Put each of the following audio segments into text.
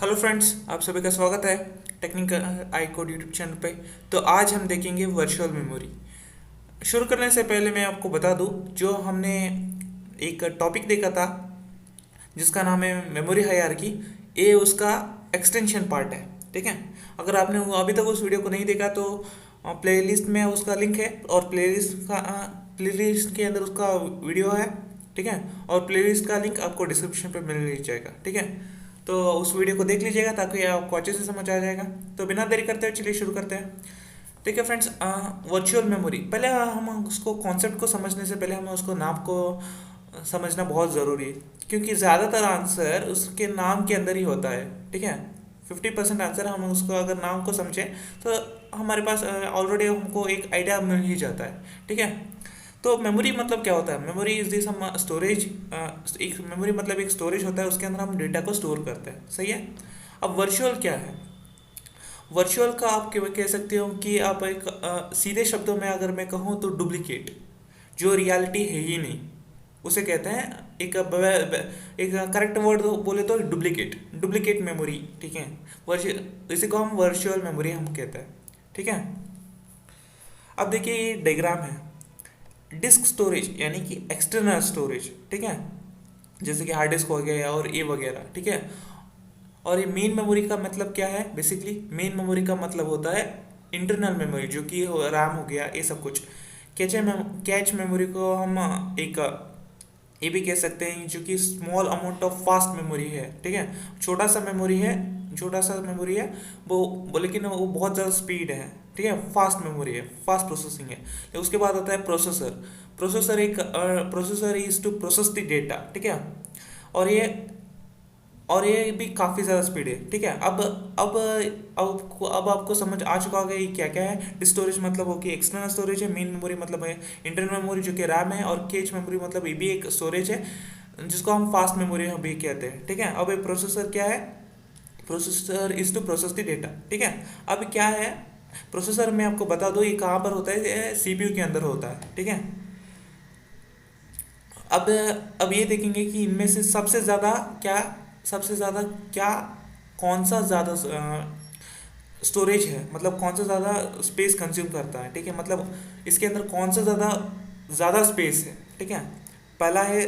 Hello friends, आप सभी का स्वागत है technical I code YouTube channel पे। तो आज हम देखेंगे वर्चुअल मेमोरी। शुरू करने से पहले मैं आपको बता दूं, जो हमने एक टॉपिक देखा था जिसका नाम है मेमोरी हायरार्की, ये उसका एक्सटेंशन पार्ट है। ठीक है, अगर आपने अभी तक उस वीडियो को नहीं देखा तो प्लेलिस्ट में उसका लिंक है, और प्लेलिस्ट के अंदर उसका वीडियो है। ठीक है, और प्लेलिस्ट का लिंक आपको डिस्क्रिप्शन पे मिल जाएगा। ठीक है, तो उस वीडियो को देख लीजिएगा ताकि आपको अच्छे से समझ आ जाएगा। तो बिना देरी करते हुए चलिए शुरू करते हैं। ठीक है फ्रेंड्स, वर्चुअल मेमोरी, पहले हम उसको कॉन्सेप्ट को समझने से पहले हमें उसको नाम को समझना बहुत ज़रूरी है, क्योंकि ज़्यादातर आंसर उसके नाम के अंदर ही होता है। ठीक है, 50% आंसर हम उसको अगर नाम को समझें तो हमारे पास ऑलरेडी हमको एक आइडिया मिल ही जाता है। ठीक है, तो मेमोरी मतलब क्या होता है? मेमोरी इज दिस हम स्टोरेज, एक मेमोरी मतलब एक स्टोरेज होता है, उसके अंदर हम डेटा को स्टोर करते हैं। सही है। अब वर्चुअल क्या है? वर्चुअल का आप कह सकते हो कि आप एक सीधे शब्दों में अगर मैं कहूँ तो डुप्लीकेट, जो रियलिटी है ही नहीं, उसे कहते हैं एक करेक्ट वर्ड बोले तो डुप्लीकेट, डुप्लीकेट मेमोरी। ठीक है, इसी को हम वर्चुअल मेमोरी हम कहते हैं। ठीक है, अब देखिए ये डायग्राम है। डिस्क स्टोरेज यानी कि एक्सटर्नल स्टोरेज। ठीक है, जैसे कि हार्ड डिस्क हो गया और ये वगैरह। ठीक है, और ये मेन मेमोरी का मतलब क्या है? बेसिकली मेन मेमोरी का मतलब होता है इंटरनल मेमोरी, जो कि रैम हो गया, ये सब कुछ। कैच मेमोरी को हम एक ये भी कह सकते हैं जो कि small amount of fast memory है। ठीक है, छोटा सा मेमोरी है, छोटा सा मेमोरी है वो लेकिन वो बहुत ज़्यादा स्पीड है। ठीक है, फास्ट मेमोरी है, फास्ट प्रोसेसिंग है। उसके बाद आता है processor. Processor is to process the data. ठीक है, और ये और ये भी काफ़ी ज़्यादा स्पीड है। ठीक है, अब आपको समझ आ चुका होगा ये क्या क्या है। स्टोरेज मतलब हो कि एक्सटर्नल स्टोरेज है, मेन मेमोरी मतलब है इंटरनल मेमोरी जो कि रैम है, और कैच मेमोरी मतलब ये भी एक स्टोरेज है जिसको हम फास्ट मेमोरी भी कहते हैं। ठीक है, अब ये प्रोसेसर क्या है? Processor is to process the data. ठीक है, अब क्या है प्रोसेसर? मैं आपको बता दूँ ये कहाँ पर होता है, सीपीयू के अंदर होता है। ठीक है, अब अब ये देखेंगे कि इनमें से सबसे ज़्यादा क्या, कौन सा ज़्यादा स्टोरेज है, मतलब कौन सा ज़्यादा स्पेस कंज्यूम करता है। ठीक है, मतलब इसके अंदर कौन सा ज़्यादा ज़्यादा स्पेस है। ठीक है, पहला है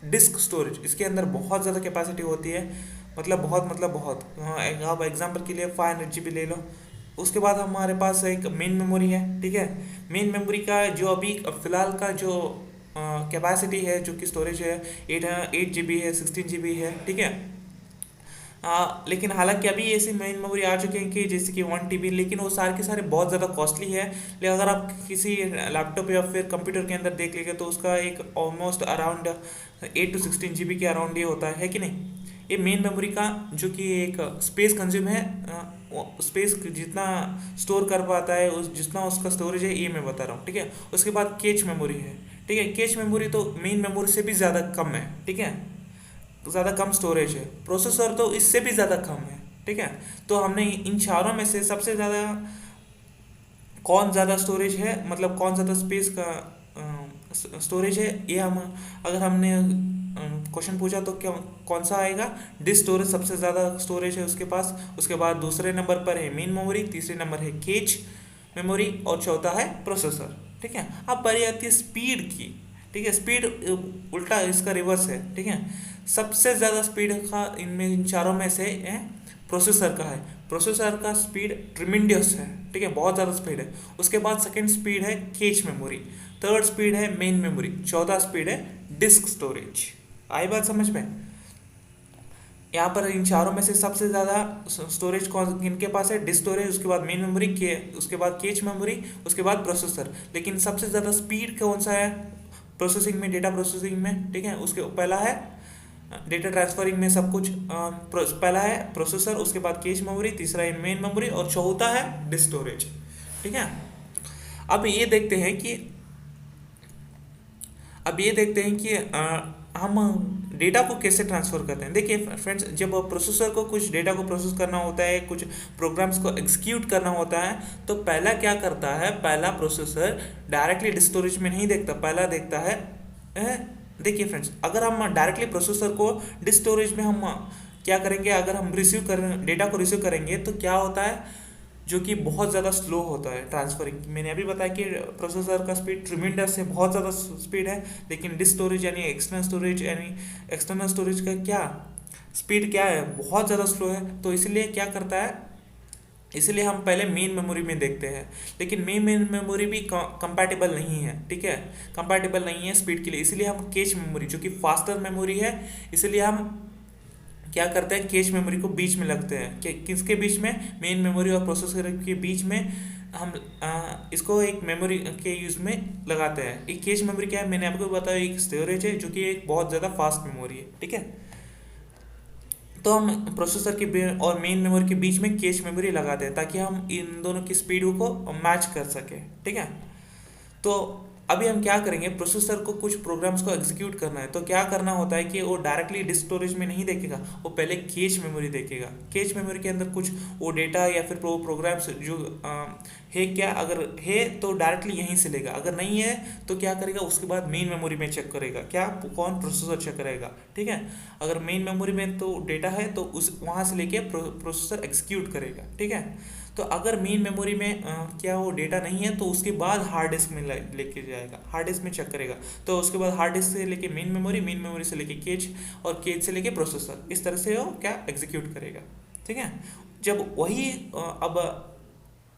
डिस्क स्टोरेज, इसके अंदर बहुत ज़्यादा कैपेसिटी होती है, मतलब बहुत आप एग्जांपल के लिए 500 GB ले लो। उसके बाद हमारे पास एक मेन मेमोरी है। ठीक है, मेन मेमोरी का जो अभी फिलहाल का जो कैपेसिटी है, जो कि स्टोरेज है, 8 GB है, 16 GB है। ठीक है, लेकिन हालांकि अभी ऐसी मेन मेमोरी आ चुके हैं कि जैसे कि 1 TB, लेकिन वो सारे के सारे बहुत ज़्यादा कॉस्टली है। लेकिन अगर आप किसी लैपटॉप या फिर कंप्यूटर के अंदर देख लेंगे तो उसका एक ऑलमोस्ट अराउंड 8 to 16 GB के अराउंड ये होता है कि नहीं? ये मेन मेमोरी का जो कि एक स्पेस कंज्यूम है, स्पेस जितना स्टोर कर पाता है उस जितना उसका स्टोरेज है, ये मैं बता रहा हूँ। ठीक है, उसके बाद कैच मेमोरी है। ठीक है, कैच मेमोरी तो मेन मेमोरी से भी ज़्यादा कम है। ठीक है, ज़्यादा कम स्टोरेज है। प्रोसेसर तो इससे भी ज़्यादा कम है। ठीक है, तो हमने इन चारों में से सबसे ज़्यादा कौन ज़्यादा स्टोरेज है, मतलब कौन ज़्यादा स्पेस का स्टोरेज है, ये हम अगर हमने क्वेश्चन पूछा तो क्या कौन सा आएगा? डिस्क स्टोरेज सबसे ज़्यादा स्टोरेज है उसके पास। उसके बाद दूसरे नंबर पर है मेन मेमोरी, तीसरे नंबर है कैच मेमोरी, और चौथा है प्रोसेसर। ठीक है, अब बारी आती है स्पीड की। ठीक है, स्पीड उल्टा इसका रिवर्स है। ठीक है, सबसे ज़्यादा स्पीड का इनमें इन चारों में से है प्रोसेसर का है। प्रोसेसर का स्पीड ट्रिमेंडियस है। ठीक है, बहुत ज़्यादा स्पीड है। उसके बाद सेकंड स्पीड है कैच मेमोरी, थर्ड स्पीड है मेन मेमोरी, चौथा स्पीड है डिस्क स्टोरेज। आई बात समझ में? यहाँ पर इन चारों में से सबसे ज़्यादा स्टोरेज कौन किनके पास है? डिस्क स्टोरेज, उसके बाद मेन मेमोरी के, उसके बाद कैच मेमोरी, उसके बाद प्रोसेसर। लेकिन सबसे ज़्यादा स्पीड कौन सा है प्रोसेसिंग में, डेटा प्रोसेसिंग में? ठीक है, उसके पहला है डेटा ट्रांसफरिंग में सब कुछ, पहला है प्रोसेसर, उसके बाद कैच मेमोरी, तीसरा है मेन मेमोरी, और चौथा है डिस्क स्टोरेज। ठीक है, अब ये देखते हैं कि अब ये देखते हैं कि हम डेटा को कैसे ट्रांसफ़र करते हैं। देखिए फ्रेंड्स, जब प्रोसेसर को कुछ डेटा को प्रोसेस करना होता है, कुछ प्रोग्राम्स को एग्जीक्यूट करना होता है, तो पहला क्या करता है? पहला प्रोसेसर डायरेक्टली डिस्क स्टोरेज में नहीं देखता, पहला देखता है देखिए फ्रेंड्स, अगर हम डायरेक्टली प्रोसेसर को डिस्क स्टोरेज में हम क्या करेंगे, अगर हम डेटा को रिसीव करेंगे तो क्या होता है, जो कि बहुत ज़्यादा स्लो होता है ट्रांसफरिंग। मैंने अभी बताया कि प्रोसेसर का स्पीड ट्रिमेंडस है, बहुत ज़्यादा स्पीड है, लेकिन डिस्क स्टोरेज यानी एक्सटर्नल स्टोरेज का क्या स्पीड क्या है, बहुत ज़्यादा स्लो है। तो इसलिए क्या करता है, इसलिए हम पहले मेन मेमोरी में देखते हैं, लेकिन मेन मेमोरी भी कंपैटिबल नहीं है, ठीक है, कंपैटिबल नहीं है स्पीड के लिए। इसलिए हम कैश मेमोरी जो कि फास्टर मेमोरी है, इसलिए हम क्या करते हैं, कैश मेमोरी को बीच में लगते हैं। कि किसके बीच में, मेन मेमोरी और प्रोसेसर के बीच में हम इसको एक मेमोरी के यूज़ में लगाते हैं। एक कैश मेमोरी क्या है, मैंने आपको बताया, एक स्टोरेज है जो कि एक बहुत ज़्यादा फास्ट मेमोरी है, ठीक है। तो हम प्रोसेसर और मेन मेमोरी के बीच में कैश मेमोरी लगाते हैं ताकि हम इन दोनों की स्पीड को मैच कर सकें, ठीक है। तो अभी हम क्या करेंगे, प्रोसेसर को कुछ प्रोग्राम्स को एग्जीक्यूट करना है, तो क्या करना होता है कि वो डायरेक्टली डिस्क स्टोरेज में नहीं देखेगा, वो पहले कैश मेमोरी देखेगा। कैश मेमोरी के अंदर कुछ वो डेटा या फिर प्रोग्राम्स जो है, क्या अगर है तो डायरेक्टली यहीं से लेगा, अगर नहीं है तो क्या करेगा, उसके बाद मेन मेमोरी में चेक करेगा, क्या कौन प्रोसेसर चेक करेगा, ठीक है। अगर मेन मेमोरी में तो डेटा है तो उस वहाँ से लेके प्रोसेसर एग्जीक्यूट करेगा, ठीक है। तो अगर मेन मेमोरी में क्या वो डेटा नहीं है तो उसके बाद हार्ड डिस्क में लेके जाएगा, हार्ड डिस्क में चेक करेगा। तो उसके बाद हार्ड डिस्क से लेके मेन मेमोरी से लेके कैच, और कैच से लेके प्रोसेसर, इस तरह से वो क्या एग्जीक्यूट करेगा, ठीक है। जब वही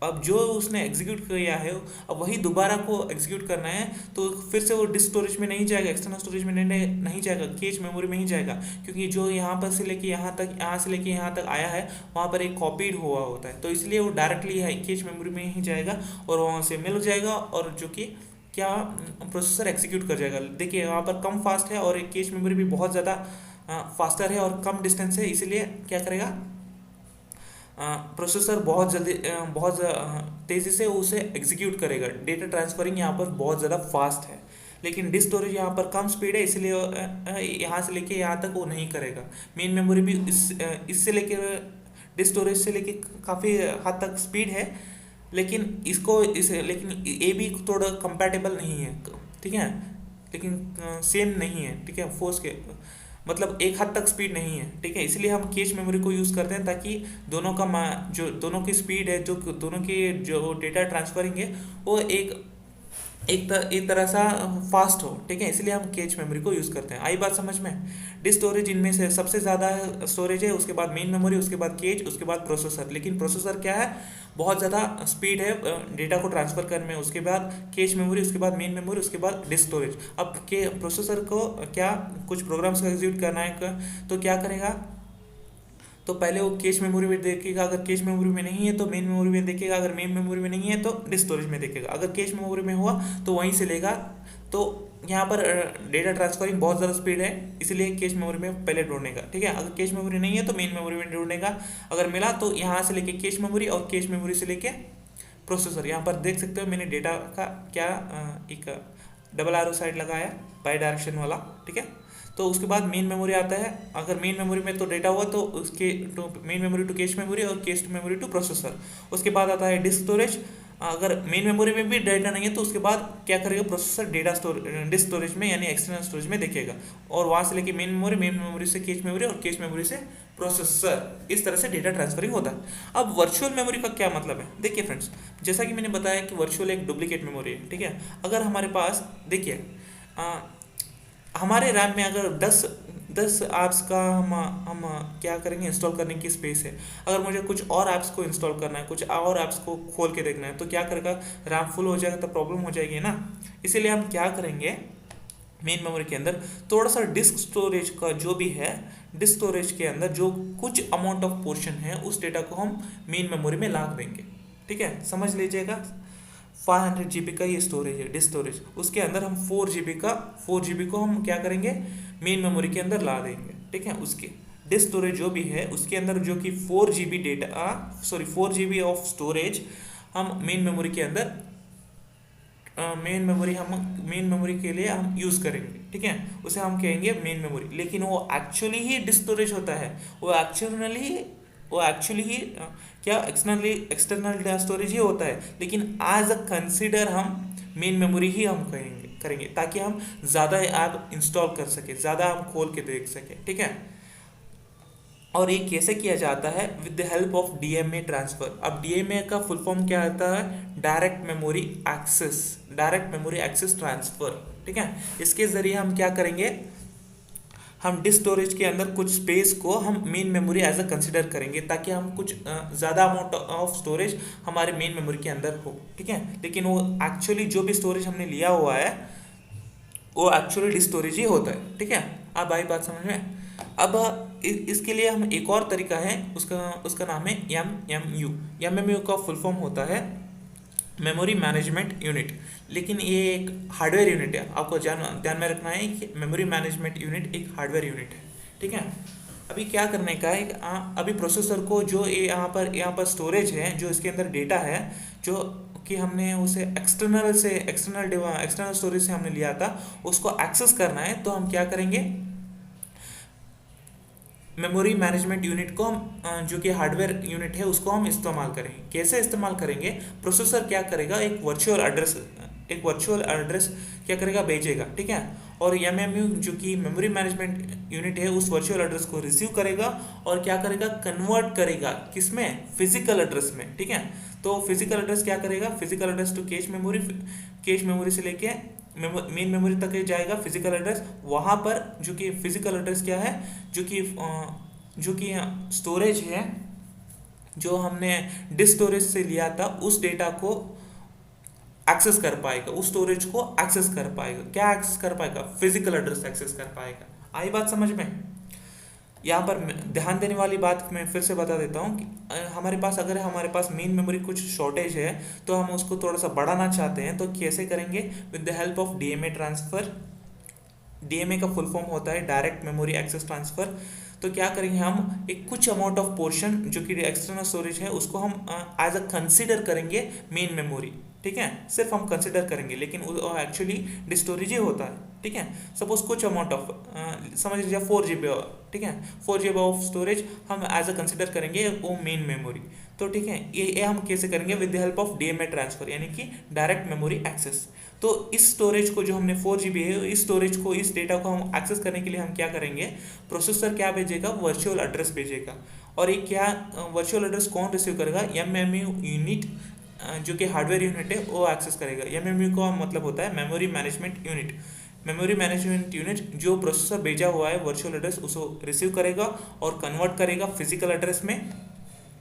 अब जो उसने एग्जीक्यूट किया है, अब वही दोबारा को एग्जीक्यूट करना है, तो फिर से वो डिस्क स्टोरेज में नहीं जाएगा, एक्सटर्नल स्टोरेज में नहीं जाएगा, कैच मेमोरी में ही जाएगा, क्योंकि जो यहाँ पर से लेके यहाँ तक, यहाँ से लेके यहाँ तक आया है, वहाँ पर एक कॉपीड हुआ होता है, तो इसलिए वो डायरेक्टली है कैच मेमोरी में ही जाएगा और वहाँ से मिल जाएगा, और जो कि क्या प्रोसेसर एग्जीक्यूट कर जाएगा। देखिए वहाँ पर कम फास्ट है और एक कैच मेमोरी भी बहुत ज़्यादा फास्टर है और कम डिस्टेंस है, इसलिए क्या करेगा, प्रोसेसर बहुत जल्दी तेज़ी से उसे एग्जीक्यूट करेगा। डेटा ट्रांसफरिंग यहाँ पर बहुत ज़्यादा फास्ट है, लेकिन डिस्क स्टोरेज यहाँ पर कम स्पीड है, इसलिए यहाँ से लेके यहाँ तक वो नहीं करेगा। मेन मेमोरी भी इससे लेके डिस्क स्टोरेज से लेके काफ़ी हद तक स्पीड है, लेकिन ये भी थोड़ा कंपैटिबल नहीं है, ठीक है, लेकिन सेम नहीं है, ठीक है, फोर्स के मतलब एक हद तक स्पीड नहीं है, ठीक है। इसलिए हम कैश मेमोरी को यूज़ करते हैं ताकि जो दोनों की स्पीड है, जो दोनों की जो डेटा ट्रांसफरिंग है, वो एक तरह सा फास्ट हो, ठीक है, इसलिए हम कैच मेमोरी को यूज़ करते हैं। आई बात समझ में। डिस्क स्टोरेज इनमें से सबसे ज़्यादा स्टोरेज है, उसके बाद मेन मेमोरी, उसके बाद कैच, उसके बाद प्रोसेसर। लेकिन प्रोसेसर क्या है, बहुत ज़्यादा स्पीड है डेटा को ट्रांसफ़र करने में, उसके बाद कैच मेमोरी, उसके बाद मेन मेमोरी, उसके बाद डिस्क स्टोरेज। अब के प्रोसेसर को क्या कुछ प्रोग्राम्स को एग्जीक्यूट करना है, तो क्या करेगा, तो पहले वो कैश मेमोरी में देखेगा, अगर कैश मेमोरी में नहीं है तो मेन मेमोरी में देखेगा, अगर मेन मेमोरी में नहीं है तो डिस्क स्टोरेज में देखेगा, अगर कैश मेमोरी में हुआ तो वहीं से लेगा। तो यहाँ पर डेटा ट्रांसफरिंग बहुत ज़्यादा स्पीड है, इसलिए कैश मेमोरी में पहले ढूंढेगा, ठीक है। अगर कैश मेमोरी नहीं है तो मेन मेमोरी में ढूंढेगा, अगर मिला तो यहाँ से लेके कैश मेमोरी, और कैश मेमोरी से लेके प्रोसेसर। यहाँ पर देख सकते हो मैंने डेटा का क्या एक डबल एरो साइड लगाया, बाई डायरेक्शन वाला, ठीक है। तो उसके बाद मेन मेमोरी आता है, अगर मेन मेमोरी में तो डेटा हुआ तो उसके to main memory to cache memory, और cache to memory to processor. उसके बाद आता है डिस्क स्टोरेज, अगर मेन मेमोरी में भी डेटा नहीं है तो उसके बाद क्या करेगा, प्रोसेसर डिस्क स्टोरेज में यानी एक्सटर्नल स्टोरेज में देखेगा, और वहाँ से लेके मेन मेमोरी से कैश मेमोरी, और कैश मेमोरी से प्रोसेसर। इस तरह से डेटा ट्रांसफरिंग होता है। अब वर्चुअल मेमोरी का क्या मतलब है, देखिए फ्रेंड्स, जैसा कि मैंने बताया कि वर्चुअल एक डुप्लीकेट मेमोरी है, ठीक है। अगर हमारे पास देखिए हमारे रैम में अगर 10 ऐप्स का हम क्या करेंगे, इंस्टॉल करने की स्पेस है। अगर मुझे कुछ और ऐप्स को इंस्टॉल करना है, कुछ और ऐप्स को खोल के देखना है, तो क्या करेगा, रैम फुल हो जाएगा तो प्रॉब्लम हो जाएगी ना। इसीलिए हम क्या करेंगे, मेन मेमोरी के अंदर थोड़ा सा डिस्क स्टोरेज का जो भी है, डिस्क स्टोरेज के अंदर जो कुछ अमाउंट ऑफ पोर्शन है, उस डेटा को हम मेन मेमोरी में लाद देंगे, ठीक है, समझ लीजिएगा। 500 GB का ये स्टोरेज है, डिस्क स्टोरेज, उसके अंदर हम 4 GB को हम क्या करेंगे, मेन मेमोरी के अंदर ला देंगे, ठीक है। उसके डिस्क स्टोरेज जो भी है उसके अंदर जो कि 4 GB ऑफ स्टोरेज हम मेन मेमोरी के अंदर मेन मेमोरी के लिए हम यूज़ करेंगे, ठीक है, उसे हम कहेंगे मेन मेमोरी। लेकिन वो एक्चुअली ही डिस्क स्टोरेज होता है, वो एक्चुअली ही क्या एक्सटर्नल स्टोरेज ही होता है, लेकिन एज अ कंसिडर हम मेन मेमोरी ही हम करेंगे ताकि हम ज़्यादा ऐप इंस्टॉल कर सके, ज़्यादा हम खोल के देख सके, ठीक है। और ये कैसे किया जाता है? With the help of DMA transfer. अब डीएमए का फुल फॉर्म क्या आता है? Direct memory access, direct memory access transfer. ठीक है, इसके ज़रिए हम क्या करेंगे, हम डिस्क स्टोरेज के अंदर कुछ स्पेस को हम main memory as a consider करेंगे, ताकि हम कुछ ज़्यादा अमाउंट ऑफ स्टोरेज हमारे मेन मेमोरी के अंदर हो। ठीक है, लेकिन वो एक्चुअली जो भी स्टोरेज हमने लिया हुआ है वो एक्चुअली डिस्क स्टोरेज ही होता है। ठीक है, अब आई बात समझ में। अब इसके लिए हम एक और तरीका है, उसका उसका नाम है एम एम यू का फुल फॉर्म होता है मेमोरी मैनेजमेंट यूनिट। लेकिन ये एक हार्डवेयर यूनिट है, आपको ध्यान में रखना है कि मेमोरी मैनेजमेंट यूनिट एक हार्डवेयर यूनिट है। ठीक है, अभी क्या करने का है, अभी प्रोसेसर को जो यहाँ पर स्टोरेज है, जो इसके अंदर डेटा है, जो कि हमने उसे एक्सटर्नल स्टोरेज से हमने लिया था, उसको एक्सेस करना है। तो हम क्या करेंगे, मेमोरी मैनेजमेंट यूनिट को हम जो कि हार्डवेयर यूनिट है उसको हम इस्तेमाल करेंगे। कैसे इस्तेमाल करेंगे? प्रोसेसर क्या करेगा, एक वर्चुअल एड्रेस क्या करेगा, भेजेगा। ठीक है, और एमएमयू जो कि मेमोरी मैनेजमेंट यूनिट है उस वर्चुअल एड्रेस को रिसीव करेगा और क्या करेगा, कन्वर्ट करेगा किसमें, फिजिकल एड्रेस में। ठीक है, तो फिजिकल एड्रेस क्या करेगा, physical address to cache memory से लेके मेन मेमोरी तक जाएगा फिजिकल एड्रेस। वहाँ पर जो कि फिजिकल एड्रेस क्या है, जो कि स्टोरेज है, जो हमने डिस्क स्टोरेज से लिया था, उस डेटा को एक्सेस कर पाएगा, उस स्टोरेज को एक्सेस कर पाएगा। क्या एक्सेस कर पाएगा? फिजिकल एड्रेस एक्सेस कर पाएगा। आई बात समझ में? यहाँ पर ध्यान देने वाली बात मैं फिर से बता देता हूँ कि अगर हमारे पास मेन मेमोरी कुछ शॉर्टेज है, तो हम उसको थोड़ा सा बढ़ाना चाहते हैं, तो कैसे करेंगे? With the help of DMA transfer. DMA का फुल फॉर्म होता है डायरेक्ट मेमोरी एक्सेस ट्रांसफ़र। तो क्या करेंगे, हम एक कुछ अमाउंट ऑफ पोर्शन जो कि एक्सटर्नल स्टोरेज है उसको हम एज अ कंसिडर करेंगे मेन मेमोरी। ठीक है, सिर्फ हम कंसिडर करेंगे, लेकिन वो एक्चुअली डिस्क स्टोरेज ही होता है। ठीक है, सपोज कुछ अमाउंट ऑफ समझ लीजिए 4 GB। ठीक है, 4 GB ऑफ स्टोरेज हम एज अ कंसिडर करेंगे वो मेन मेमोरी। तो ठीक है, ये हम कैसे करेंगे? With the help of DMA transfer, यानी कि डायरेक्ट मेमोरी एक्सेस। तो इस स्टोरेज को, जो हमने 4 GB है, इस स्टोरेज को, इस डेटा को हम एक्सेस करने के लिए हम क्या करेंगे, प्रोसेसर क्या भेजेगा, वर्चुअल एड्रेस भेजेगा। और ये क्या वर्चुअल एड्रेस कौन रिसीव करेगा? एमएमयू यूनिट जो कि हार्डवेयर यूनिट है वो एक्सेस करेगा। एमएमयू का मतलब होता है memory management unit. Memory management unit जो प्रोसेसर भेजा हुआ है वर्चुअल एड्रेस उसको रिसीव करेगा और कन्वर्ट करेगा फिजिकल एड्रेस में।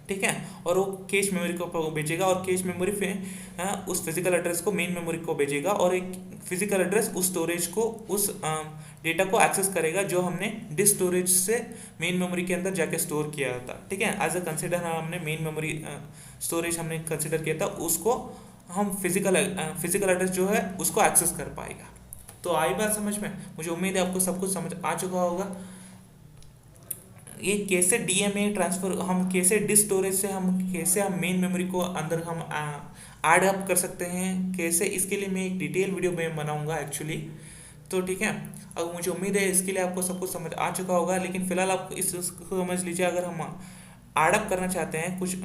ठीक है, और वो कैश मेमोरी को भेजेगा, और कैश मेमोरी उस फिजिकल एड्रेस को मेन मेमोरी को भेजेगा, और एक फिजिकल एड्रेस उस स्टोरेज को, उस डेटा को एक्सेस करेगा जो हमने डिस्क स्टोरेज से मेन मेमोरी के अंदर जाके स्टोर किया था। ठीक है, एज अ कंसिडर हमने मेन मेमोरी स्टोरेज हमने कंसिडर किया था, उसको हम फिजिकल एड्रेस जो है उसको एक्सेस कर पाएगा। तो आई बात समझ में? मुझे उम्मीद है आपको सब कुछ समझ आ चुका होगा। ये कैसे डीएमए ट्रांसफ़र, हम कैसे डिस्क स्टोरेज से हम मेन मेमोरी को अंदर हम ऐड अप कर सकते हैं, कैसे, इसके लिए मैं एक डिटेल वीडियो में बनाऊंगा एक्चुअली। तो ठीक है, अब मुझे उम्मीद है इसके लिए आपको सब कुछ समझ आ चुका होगा। लेकिन फिलहाल आप इसको समझ लीजिए, अगर हम ऐड अप करना चाहते हैं कुछ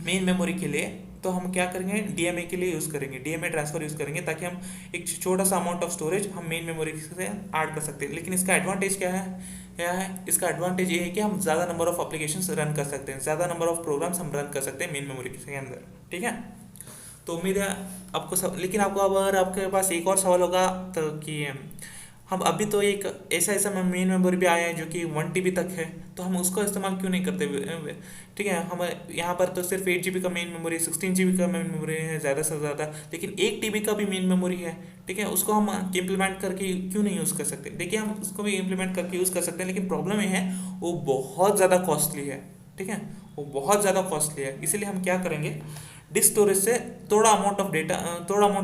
मेन मेमोरी के लिए, तो हम क्या करेंगे, डीएमए के लिए यूज़ करेंगे, डीएमए ट्रांसफ़र यूज़ करेंगे, ताकि हम एक छोटा सा अमाउंट ऑफ स्टोरेज हम मेन मेमोरी से ऐड कर सकते हैं। लेकिन इसका एडवांटेज क्या है? इसका एडवांटेज ये है कि हम ज़्यादा नंबर ऑफ एप्लीकेशंस रन कर सकते हैं, ज़्यादा नंबर ऑफ प्रोग्राम्स हम रन कर सकते हैं मेन मेमोरी के अंदर। ठीक है, तो उम्मीद है आपको सब। लेकिन अगर आपके पास एक और सवाल होगा तो कि हम अभी तो एक ऐसा मेन मेमोरी भी आया है जो कि 1 TB तक है, तो हम उसका इस्तेमाल क्यों नहीं करते? ठीक है, हम यहाँ पर तो सिर्फ 8 GB का मेन मेमोरी, 16 GB का मेन मेमोरी है ज़्यादा से ज़्यादा, लेकिन 1 TB का भी मेन मेमोरी है। ठीक है, उसको हम इम्प्लीमेंट करके क्यों नहीं यूज़ कर सकते? देखिए, हम उसको भी इम्प्लीमेंट करके यूज़ कर सकते हैं, लेकिन प्रॉब्लम ये है वो बहुत ज़्यादा कॉस्टली है। ठीक है, वो बहुत ज़्यादा कॉस्टली है, इसीलिए हम क्या करेंगे, डिस्क स्टोरेज से थोड़ा अमाउंट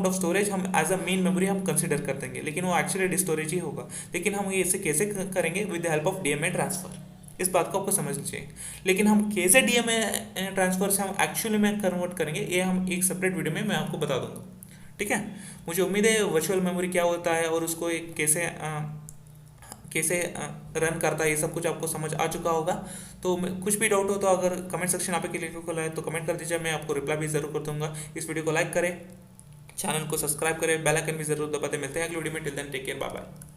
ऑफ स्टोरेज हम एज अ मेन मेमोरी हम कंसिडर कर देंगे, लेकिन वो एक्चुअली डिस्क स्टोरेज ही होगा। लेकिन हम ये इसे कैसे करेंगे? With the help of DMA transfer. इस बात को आपको समझना चाहिए। लेकिन हम कैसे डीएमए ट्रांसफ़र से हम एक्चुअली में कन्वर्ट करेंगे, ये हम एक सेपरेट वीडियो में मैं आपको बता दूंगा। ठीक है, मुझे उम्मीद है वर्चुअल मेमोरी क्या होता है और उसको एक कैसे रन करता है, ये सब कुछ आपको समझ आ चुका होगा। तो कुछ भी डाउट हो तो अगर कमेंट सेक्शन आप के लिए खुला है तो कमेंट कर दीजिए, मैं आपको रिप्लाई भी ज़रूर कर दूंगा। इस वीडियो को लाइक करें, चैनल को सब्सक्राइब करें, बेल आइकन भी जरूर दबाते। मिलते हैं अगली वीडियो में। Till then take care, bye bye.